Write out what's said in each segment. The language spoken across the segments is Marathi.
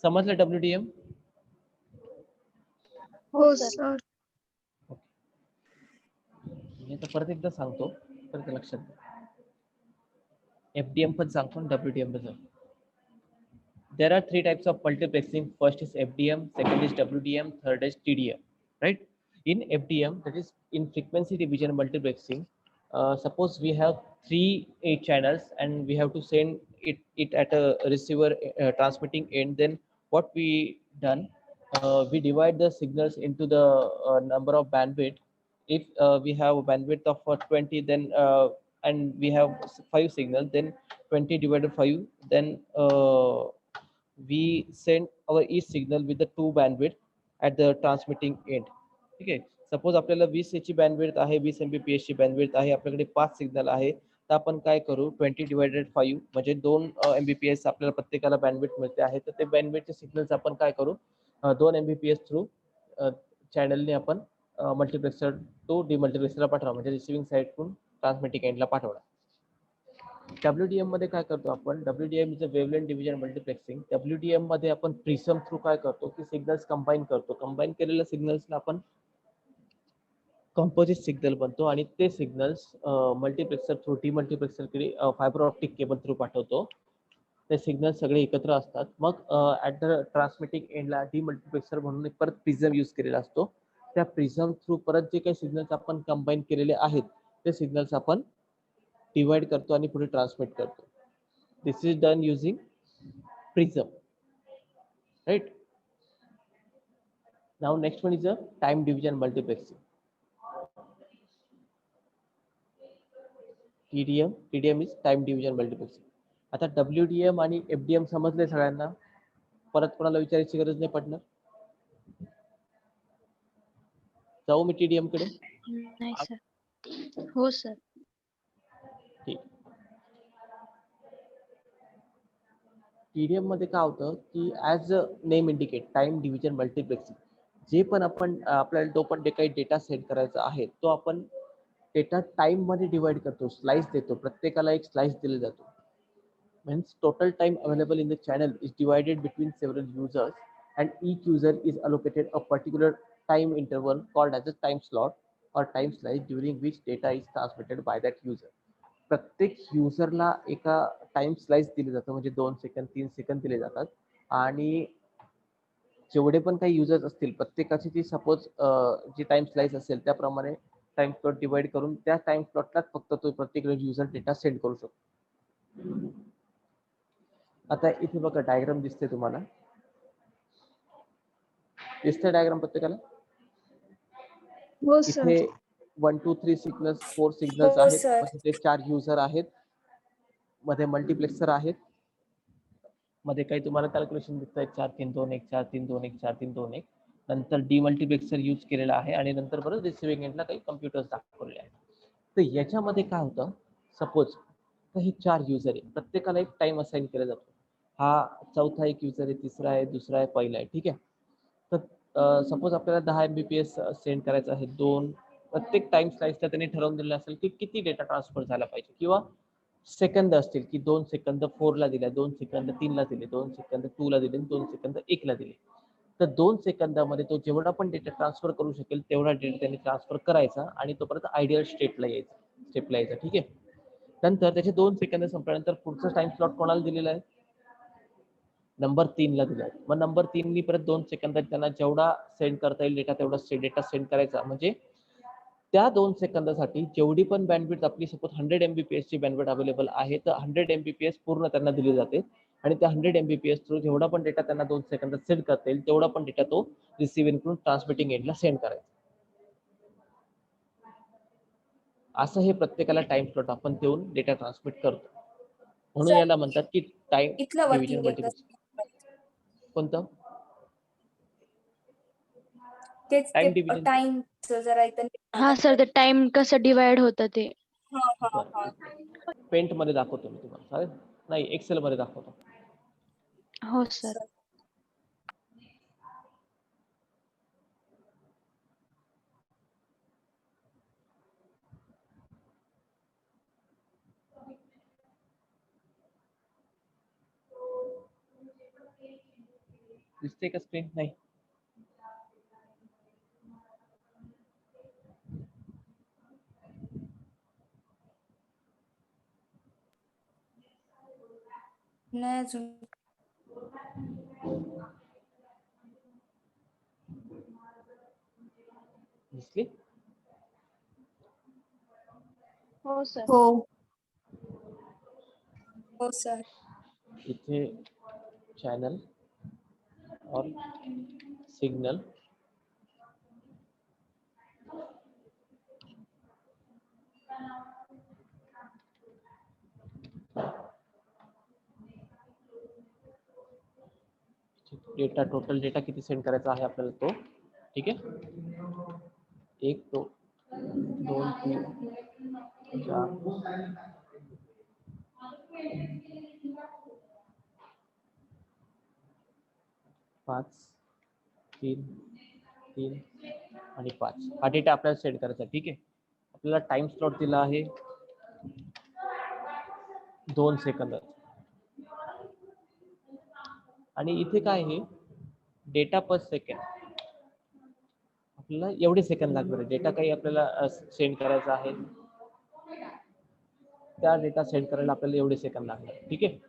समजलं WDM? हो सर. मी आता परत एकदा सांगतो, परत लक्षात घ्या. FDM पण सांगतो, WDM पण सांगतो. There are three types of multiplexing. First is FDM, second is WDM, third is TDM. Right? In FDM, that is in frequency division multiplexing. Suppose we have three channels and we have to send it at a receiver transmitting end. Then what we done? We divide the signals into the number of bandwidth. If we have a bandwidth of 20, then and we have 5 signals, then 20 divided 5, then we send our each signal with the 2 bandwidth at the transmitting end. ठीक आहे. सपोज आपल्याला 20 ची बँडविड्थ आहे, 20 Mbps ची बँडविड्थ आहे, आपल्याकडे 5 सिग्नल आहे, तर आपण काय करू, 20 डिवायडेड 5 म्हणजे 2 Mbps आपल्याला प्रत्येकाला बँडविड्थ मिळते आहे. तर ते बँडविड्थचे सिग्नल्स आपण काय करू, 2 Mbps थ्रू चॅनलने आपण मल्टिप्लेक्सर टू डिमल्टिप्लेक्सरला पाठवा, म्हणजे रिसिव्हिंग साईडकडून ट्रान्समिटिंग एंडला पाठवणार. WDM मध्ये काय करतो आपण, WDM is a wavelength division multiplexing. WDM मध्ये आपण प्रिझम थ्रू काय करतो की सिग्नल्स कंबाईन करतो. कंबाईन केलेल्या सिग्नल्सला आपण कंपोजिट सिग्नल बनतो आणि ते सिग्नल्स मल्टिप्लेक्सर थ्रू डिमल्टिप्लेक्सरकडे फायबर ऑप्टिक केबल थ्रू पाठवतो. ते सिग्नल सगळे एकत्र असतात. मग ॲट द ट्रान्समिटिंग एंडला डिमल्टिप्लेक्सर म्हणून एक परत प्रिझम यूज केलेला असतो. त्या प्रिझम थ्रू परत जे काही सिग्नल्स आपण कंबाईन केलेले आहेत ते सिग्नल्स आपण डिवाइड करतो आणि पुढे ट्रान्समिट करतो. This is done using prism, right. Now next one is a time division multiplexing. TDM is time division multiplexing. आता WDM आणि FDM समजले सगळ्यांना, परत कोणाला विचारायची गरज नाही पडणार. जाऊ मी TDM कडे? नाही सर. हो सर. ठीक. TDM मध्ये काय होतं की as a name indicate time division multiplexing, जे पण आपण आपल्याला तो पण काही डेटा सेंड करायचा आहे तो आपण डेटा टाइम मध्ये डिवाइड करतो, स्लाइस देतो, प्रत्येकाला एक स्लाइस दिला जातो. Means total time available in the channel is divided between several users and each user is allocated a particular time interval called as a time slot or time slice during which data is transmitted by that user. प्रत्येक युजरला एका टाइम स्लाइस दिले जातं, म्हणजे 2 सेकंद 3 सेकंद दिले जातात आणि जेवढे पण काही युजर्स असतील प्रत्येकाची ती सपोज जी टाइम स्लाइस असेल त्याप्रमाणे टाइम स्लॉट डिवाइड करून त्या टाइम स्लॉटलाच फक्त तो पर्टिक्युलर युजर डेटा सेंड करू शकतो. आता इथे बघा डायग्राम दिसते तुम्हाला, दिसते डायग्राम प्रत्येकाला? हो सर. इथे 1 2 3 सिग्नल्स 4 सिग्नल्स हो आहेत, सर. मध्ये 4 युजर आहेत, मध्ये मल्टिप्लेक्सर आहेत, मध्ये काही तुम्हाला कॅल्क्युलेशन दिसत आहेत 4 3 2 1 4 3 2 1 4 3 2 1, नंतर डिमल्टिप्लेक्सर यूज केलेला आहे आणि नंतर परत रिसिव्हिंग एंडला काही कम्प्युटर्स दाखवलेले आहेत. तर याच्यामध्ये काय होतं, सपोज काही 4 युजर आहे, प्रत्येकाला एक टाइम असाइन केला जातो. हा चौथा एक युजर आहे, तिसरा आहे, दुसरा आहे, पहिला आहे, ठीक आहे. तर सपोज आपल्याला 10 Mbps सेंड करायचं आहे, प्रत्येक टाइम स्लाइसला त्यांनी ठरवून दिलेलं असेल की किती डेटा ट्रान्सफर झाला पाहिजे, किंवा सेकंद असतील की 2 सेकंद 4 ला दिले, 2 सेकंद 3 ला दिले, 2 सेकंद 2 ला दिले, 2 सेकंद 1 ला दिले. तर 2 सेकंदामध्ये तो जेवढा पण डेटा ट्रान्सफर करू शकेल तेवढा डेटा त्यांनी ट्रान्सफर करायचा आणि तो परत आयडियल स्टेपला यायचा, ठीक आहे. नंतर त्याचे 2 सेकंद संपल्यानंतर पुढचा टाइम स्लॉट कोणाला दिलेला आहे, नंबर 3 ला दिला आहे. मग नंबर 3 नी परत 2 सेकंदात त्यांना जेवढा सेंड करता येईल डेटा तेवढा डेटा सेंड करायचा. म्हणजे त्या 2 सेकंदासाठी जेवढी पण बँडविड्थ आपली सपोज 100 Mbps ची बँडविड्थ अवेलेबल आहे, तर 100 Mbps पूर्ण त्यांना दिली जाते आणि त्या 100 Mbps थ्रू जेवढा पण डेटा त्यांना 2 सेकंदात सेंड करता येईल तेवढा पण डेटा तो रिसिव्हिंग कडून ट्रान्समिटिंग एंडला सेंड करायचा. असं हे प्रत्येकाला टाइम स्लॉट आपण देऊन डेटा ट्रान्समिट करतो, म्हणून याला म्हणतात की टाइम इथलं डिव्हिजन वर्किंग मल्टिप्लेक्सिंग. कोणतं तेच टाइम ते डिव्हिजन? टाइमचं जरा इथं हा सर, ते टाइम कसं डिवाइड होतं ते. पेंट मध्ये दाखवतो मी तुम्हाला, चालेल? नाही, एक्सेल मध्ये दाखवतो. हो सर. दिसते का स्क्रीन? नाही. नाही अजून. दिसली? हो सर. हो. हो सर. इथे चॅनल और सिग्नल डेटा, टोटल डेटा किती सेंड करायचा आहे आपल्याला तो. ठीक आहे. 1 2 3 4 5 3 3 आणि 5 हा डेटा आपल्याला सेंड करायचा आहे. ठीक आहे. आपल्याला टाइम स्लॉट दिला आहे 2 सेकंद आणि इथे काय आहे डेटा पर सेकंड. आपल्याला एवढे सेकंद लागणार आहे. डेटा काही आपल्याला सेंड करायचा आहे, त्या डेटा सेंड करायला आपल्याला एवढे सेकंद लागणार. ठीक आहे.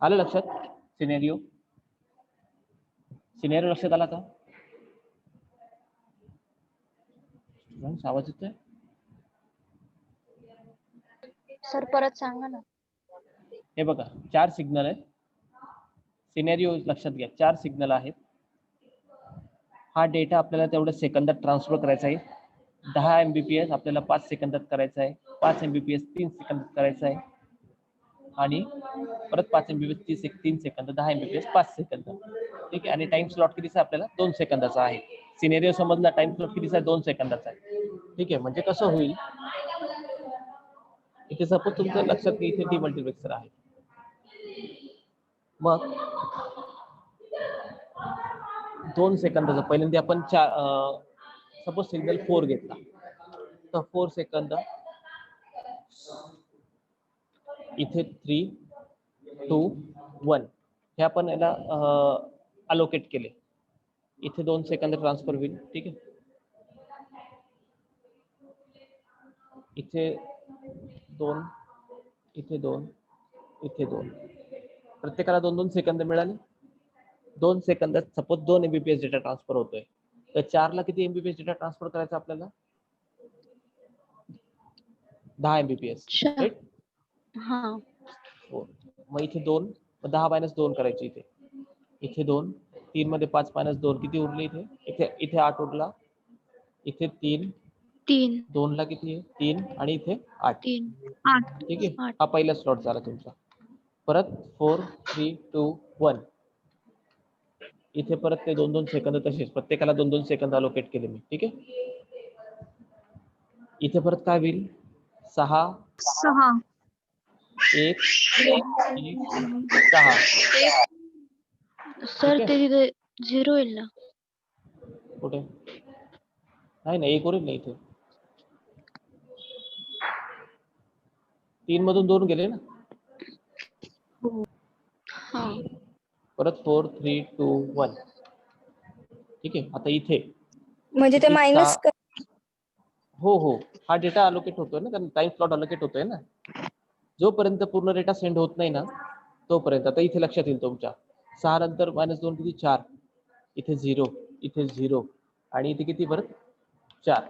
आलं लक्षात? सिनेरिओ लक्षात आला का? आवाज येतोय? सर परत सांगा ना. हे बघा 4 सिग्नल आहेत. सिनेरिओ लक्षात घ्या. 4 सिग्नल आहेत. हा डेटा आपल्याला तेवढ्या सेकंदात ट्रान्सफर करायचा आहे. 10 MBPS आपल्याला 5 सेकंदात करायचा आहे. 5 MBPS 3 सेकंदात करायचा आहे आणि परत 5 MBPS 3 सेकंद, 10 MBPS 5 सेकंद. ठीक आहे. आणि टाइम स्लॉट कितीचा आपल्याला 2 सेकंदाचा आहे. सिनेरिओ समजला. टाइम स्लॉट कितीचा आहे? 2 सेकंदाचा आहे. ठीक आहे. म्हणजे कसं होईल, इथे सपोज तुमचं लक्षात घ्या इथे डिमल्टिप्लेक्सर आहे. मग 2 सेकंदाचा पहिल्यांदा आपण सपोज सिग्नल 4 घेतला तर 4 सेकंद, इथे 3 2 1 हे आपण याला अलोकेट केले. इथे 2 सेकंद ट्रान्सफर होईल. ठीक आहे. इथे 2 इथे 2 इथे 2 प्रत्येकाला 2-2 सेकंद मिळाले. 2 सेकंदात सपोज 2 MBPS डेटा ट्रान्सफर होतोय तर 4 ला किती MBPS डेटा ट्रान्सफर करायचा आपल्याला? 10 MBPS. अच्छा. राईट? हा. हो. मग इथे 2 10 - 2 करायचे. इथे 2 3 मध्ये 5 - 2 किती उरले? इथे 8 उरला. इथे 3 3 2 ला किती आहे? 3 आणि इथे 8. 3 ठीक आहे. 8. हा पहिला स्लॉट झाला तुमचा. परत 4 3 2 1 इथे परत ते 2-2 सेकंद तसेच प्रत्येकाला 2-2 सेकंद अलोकेट केले मी. ठीक आहे. इथे परत काय होईल? 6 1 6. सर ठीक ते आहे. तिथे 0 येईल ना. कुठे? नाही ना, 1 उरेल ना इथे. 3 मधून 2 गेले ना. हा. परत 4 3 2 1. ठीक आहे. आता इथे म्हणजे ते किती? मायनस 6. हो हो. हा डेटा अलोकेट होतोय ना, कारण टाइम स्लॉट अलोकेट होतोय ना. जोपर्यंत पूर्ण डेटा सेंड होत नाही ना तोपर्यंत. आता इथे लक्षात येईल तुमच्या 6 नंतर -2 किती? 4. इथे 0 इथे 0 आणि इथे किती परत? 4.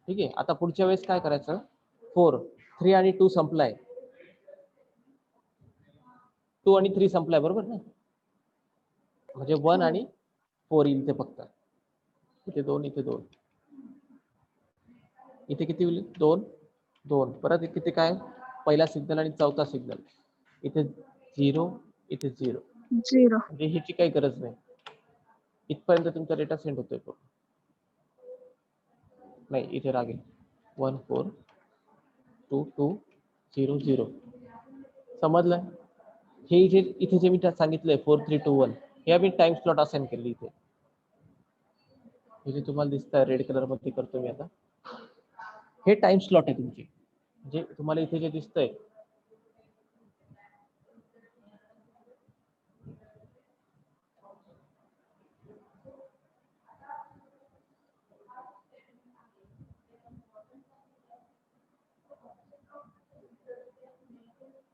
ठीक आहे. आता पुढच्या वेळेस काय करायचं? 4 3 आणि 2 संपलाय. 2 आणि 3 संपलाय बरोबर ना. म्हणजे 1 आणि 4 येईल इथे फक्त. इथे 2 इथे 2 इथे किती होईल? 2 2 परत किती काय? पहिला सिग्नल आणि चौथा सिग्नल. इथे 0 इथे 0 म्हणजे ह्याची काही गरज नाही. इथपर्यंत तुमचा डेटा सेंड होतोय. नाही इथे रागेल 1 4 2 2 0 0. समजलं? हे इथे जे मी सांगितलंय 4 3 2 1 हे आम्ही टाइम स्लॉट असाइन केले. इथे हे जे तुम्हाला दिसतंय रेड कलर मध्ये करतो मी आता, हे टाइम स्लॉट आहे तुमचे. जे तुम्हाला इथे जे दिसतंय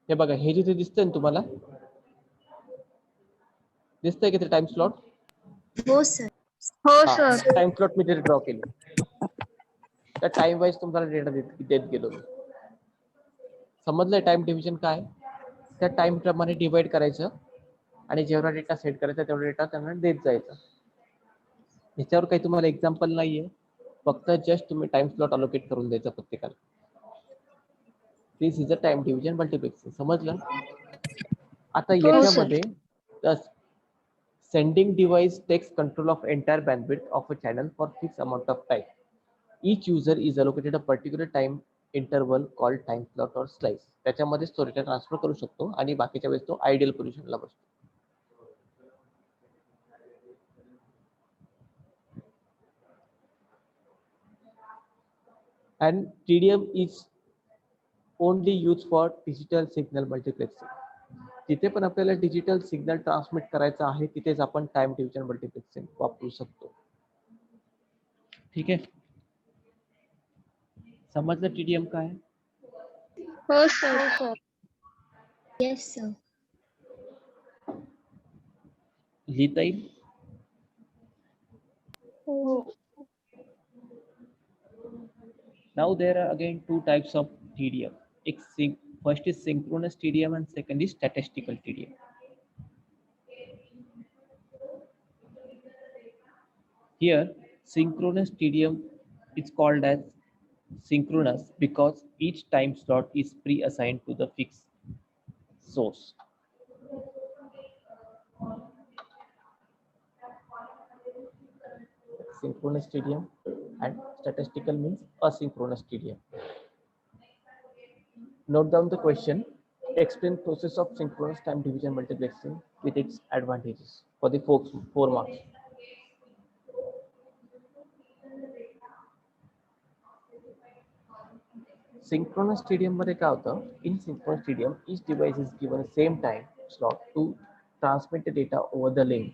हे बघा, हे जिथे दिसतंय ना तुम्हाला, दिसतंय की ते टाइम स्लॉट? हो सर. हो हा, सर. टाइम स्लॉट मी तिथे ड्रॉ केले. त्या टाइम वाईज तुम्हाला डेटा देत गेलो मी. समजलंय टाइम डिव्हिजन काय? त्या टाइम प्रमाणे डिवाइड करायचं आणि जेवढा डेटा सेट करायचा तेवढा डेटा त्यांना देत जायचा. ह्याच्यावर काही तुम्हाला एक्झाम्पल नाहीये, फक्त जस्ट तुम्ही टाइम स्लॉट अलोकेट करून द्यायचा प्रत्येकाला. This is a time division multiplexing. समजलं? आता हो सर. याच्यामध्ये sending device takes control of entire bandwidth of a channel for fixed amount of time. Each user is allocated a particular time interval called time slot or slice. त्याच्यामध्ये तो डेटा ट्रान्सफर करू शकतो आणि बाकीच्या वेळेस तो आयडियल पोझिशनला बसतो. And TDM is only used for digital signal multiplexing. जिथे पण आपल्याला डिजिटल सिग्नल ट्रान्समिट करायचा आहे तिथेच आपण टाइम डिव्हिजन मल्टिप्लेक्सिंग वापरू शकतो. ठीक आहे, समजलं टीडीएम काय? हो सर. Yes sir. लिहिता येईल? हो. Now there are again two types of TDM. First is synchronous TDM and second is statistical TDM. Here, synchronous TDM is called as synchronous because each time slot is pre-assigned to the fixed source. Synchronous TDM and statistical means asynchronous TDM. Note down the question. Explain process of synchronous time division multiplexing with its advantages for the 4 marks. Synchronous TDM मध्ये काय होतं? In synchronous TDM, each device is given the same time slot to transmit the data over the link,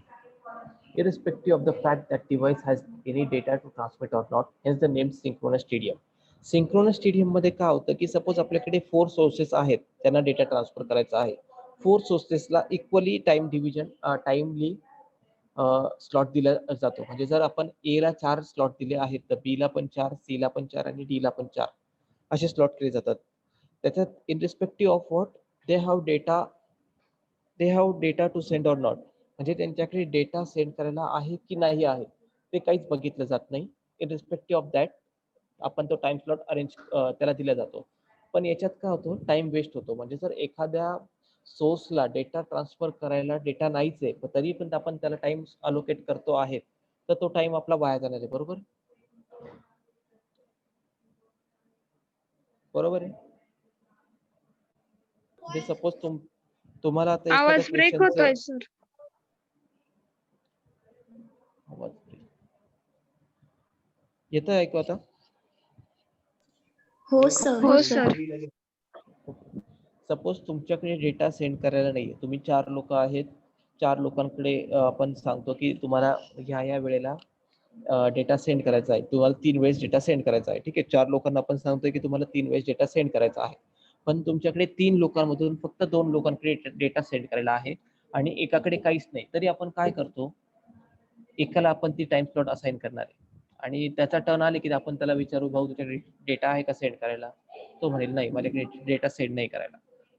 irrespective of the fact that device has any data to transmit or not. Hence the name synchronous TDM. Synchronous TDM मध्ये काय होतं की सपोज आपल्याकडे 4 सोर्सेस आहेत, त्यांना डेटा ट्रान्सफर करायचा आहे. 4 सोर्सेसला equally time division timely slot दिला जातो. म्हणजे जर आपण ए ला 4 स्लॉट दिले आहेत तर बी ला पण 4, सी ला पण 4 आणि डी ला पण 4 असे स्लॉट केले जातात. त्याच्यात in respective of what they have data to send or not, म्हणजे त्यांच्याकडे डेटा सेंड करायला आहे की नाही आहे ते काहीच बघितलं जात नाही. इन रिस्पेक्टिव्ह ऑफ दॅट आपण तो टाइम स्लॉट अरेंज त्याला दिला जातो. पण याच्यात काय होतो, टाइम वेस्ट होतो. म्हणजे जर एखाद्या सोर्सला डेटा ट्रान्सफर करायला डेटा नाहीच आहे तरी पण आपण त्याला टाइम अलोकेट करतो आहे तर तो टाइम आपला वाया जाणार आहे. बरोबर बरोबर आहे. म्हणजे सपोज तुम्हाला आता एखाद्या आवाज ब्रेक होतोय क्वेश्चनचं सर. येतं ऐकू आता? हो सर. हो सर. सपोज तुमच्याकडे डेटा सेंड करायला नाहीये, तुम्ही 4 लोक आहेत, 4 लोकांकडे आपण सांगतो की तुम्हाला ह्या वेळेला डेटा सेंड करायचा आहे, तुम्हाला 3 वेळेस डेटा सेंड करायचा आहे. ठीक आहे, 4 लोकांना आपण सांगतोय की तुम्हाला 3 वेळेस डेटा सेंड करायचा आहे. पण तुमच्याकडे 3 लोकांमधून फक्त 2 लोकांकडे डेटा सेंड करायला आहे आणि एकाकडे काहीच नाही. तरी आपण काय करतो, एकाला आपण ती टाइम स्लॉट असाइन करणार आहे आणि त्याचा टर्न आले की आपण त्याला विचारू, भाऊ तुझ्याकडे डेटा आहे का सेंड करायला? तो म्हणेल नाही, माझ्याकडे डेटा सेंड नाही करायला.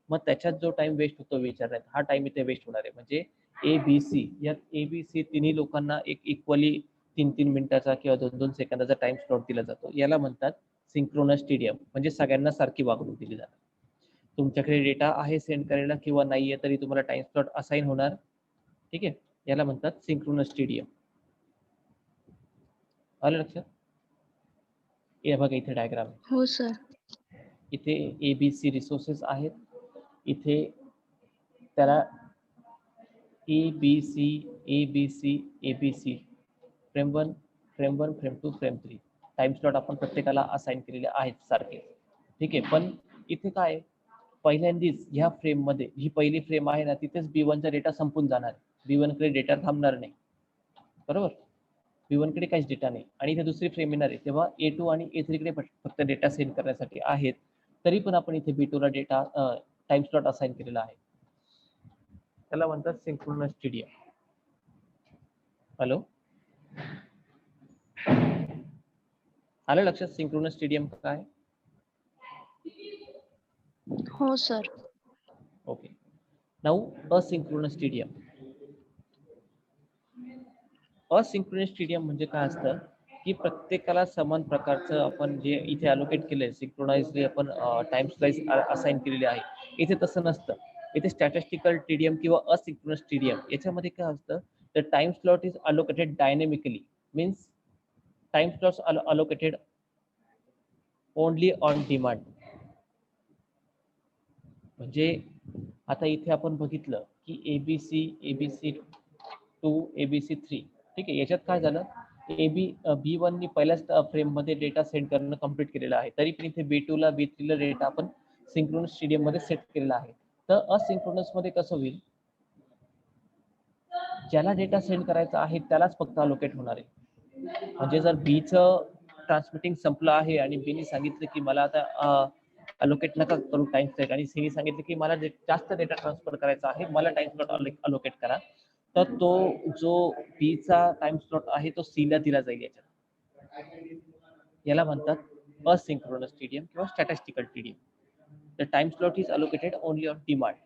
मग त्याच्यात जो टाइम वेस्ट होतो विचारण्यात, हा टाइम इथे वेस्ट होणार आहे. म्हणजे ABC या ABC तिन्ही लोकांना एक इक्वली 3-3 मिनिटाचा किंवा 2-2 सेकंदाचा टाइम स्लॉट दिला जातो. याला म्हणतात सिंक्रोनस TDM. म्हणजे सगळ्यांना सारखी वागणूक दिली जाणार. तुमच्याकडे डेटा आहे सेंड करायला किंवा नाहीये तरी तुम्हाला टाइम स्लॉट असाइन होणार. ठीक आहे, याला म्हणतात सिंक्रोनस TDM. आलं लक्षात? हे बघा इथे डायग्राम आहे. हो सर. इथे ABC रिसोर्सेस आहेत, इथे त्याला ABC frame 1, frame 2, frame 3 time slot आपण प्रत्येकाला असाइन केलेले आहेत सारखे. ठीक आहे, पण इथे काय पहिल्यांदीच ह्या फ्रेम मध्ये ही पहिली फ्रेम आहे ना, तिथेच B1 चा डेटा संपून जाणार. B1 कडे डेटा थांबणार नाही. बरोबर, B1 कडे काहीच डेटा नाही आणि इथे दुसरी फ्रेम येणार आहे तेव्हा A2 आणि A3 कडे फक्त डेटा सेंड करण्यासाठी आहेत. तरी पण आपण इथे B2 ला डेटा टाइम स्लॉट असाइन केलेला आहे त्याला म्हणतात सिंक्रोनस टीडीएम. हॅलो, आलं लक्षात सिंक्रोनस टीडीएम काय? हो sir. Okay, now asynchronous TDM. Asynchronous TDM म्हणजे काय असतं की प्रत्येकाला समान प्रकारचं आपण जे इथे अलोकेट केलंय सिंक्रोनाइजली आपण टाइम स्लाइस असाइन केलेले आहे. इथे तसं नसतं. इथे स्टॅटिस्टिकल टीडीएम किंवा असिंक्रोनस टीडीएम याच्यामध्ये काय असतं, the time slot is allocated dynamically, means time slots allocated only on demand. म्हणजे आता इथे आपण बघितलं की एबीसी 2 एबीसी 3, ठीक आहे. याच्यात काय झालं, B1 नी पहिल्याच फ्रेम मध्ये डेटा सेंड करणं कंप्लीट केलेलं आहे, तरी पण इथे B2 ला B3 ला डेटा आपण सिंक्रोनस टीडीएम मध्ये सेट केलेला आहे. तर असिंक्रोनस मध्ये कसं होईल, ज्याला डेटा सेंड करायचा आहे त्यालाच फक्त अलोकेट होणार आहे. म्हणजे जर बीचं ट्रान्समिटिंग संपलं आहे आणि बीने सांगितलं की मला आता अलोकेट नका करू टाइम स्लॉट, आणि सीने सांगितलं की मला जास्त डेटा ट्रान्सफर करायचा आहे, मला टाइम स्लॉट अलोकेट करा, तर तो जो बीचा टाइम स्लॉट आहे तो सीला दिला जाईल. याला म्हणतात असिंक्रोनस टीडीएम किंवा statistical TDM. The time slot is allocated only on demand.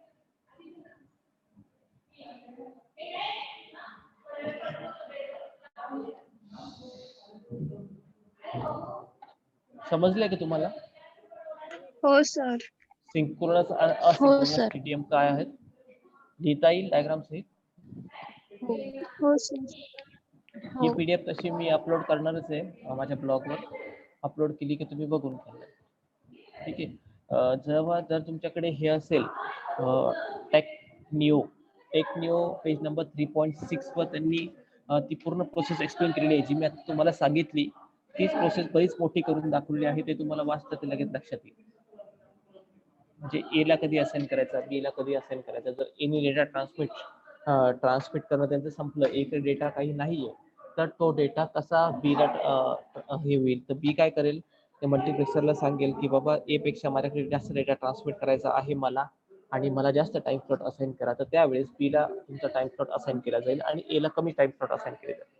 समजलंय की तुम्हाला हो सर. सिंक्रोनस आणि हो असिंक्रोनस सर. टीडीएम काय आहेत? लिहिता येईल डायग्राम सहित. हो सर. ही हो. पीडीएफ तशी मी अपलोड करणारच आहे माझ्या ब्लॉगवर. अपलोड केली की तुम्ही बघून घ्या, ठीक आहे. जेव्हा जर तुमच्याकडे हे असेल टेक्निओ पेज नंबर 3.6 वर त्यांनी ती पूर्ण प्रोसेस एक्सप्लेन केलेली आहे, जी मी आता तुम्हाला सांगितली. तीच प्रोसेस बरीच मोठी करून दाखवलेली आहे, ते तुम्हाला वाचता ते लगेच लक्षात येईल. म्हणजे ए ला कधी असाइन करायचा, बी ला कधी असाइन करायचा. जर एने डेटा ट्रान्समिट करणं त्यांचं संपलं, एक डेटा काही नाहीये, तर तो डेटा कसा बी ला हे होईल, तर बी काय करेल, ते मल्टीप्लेक्सरला सांगेल की बाबा ए पेक्षा माझ्याकडे जास्त डेटा ट्रान्समिट करायचा आहे मला, आणि मला जास्त टाइम स्लॉट असाइन करा. तर त्यावेळेस बी ला तुमचा टाइम स्लॉट असाइन केला जाईल आणि ए ला कमी टाइम स्लॉट असाइन केले जाईल.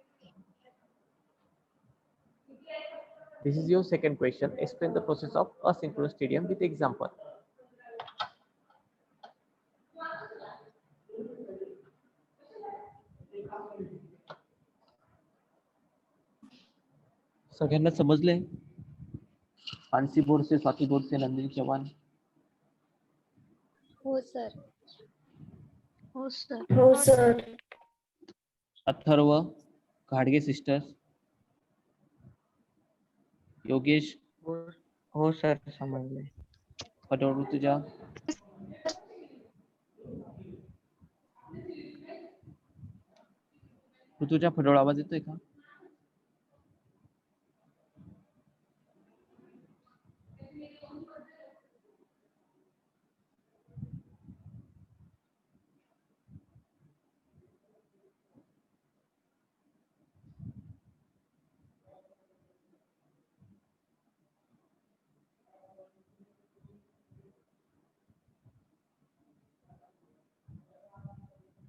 This is your second question. Explain the process of asynchronous TDM with example. सगळ्यांना समजले? मानसी बोरसे, स्वाती बोरसे, नंदिनी चव्हाण. हो सर. हो सर. हो सर. अथर्व, घाडगे सिस्टर्स, योगेश, हो सर, समजले. ऋतुजा, फडोळ, आवाज येतोय का?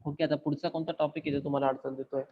ओके, आता पुढचा कोणता टॉपिक आहे जो तुम्हाला अडचण देतोय?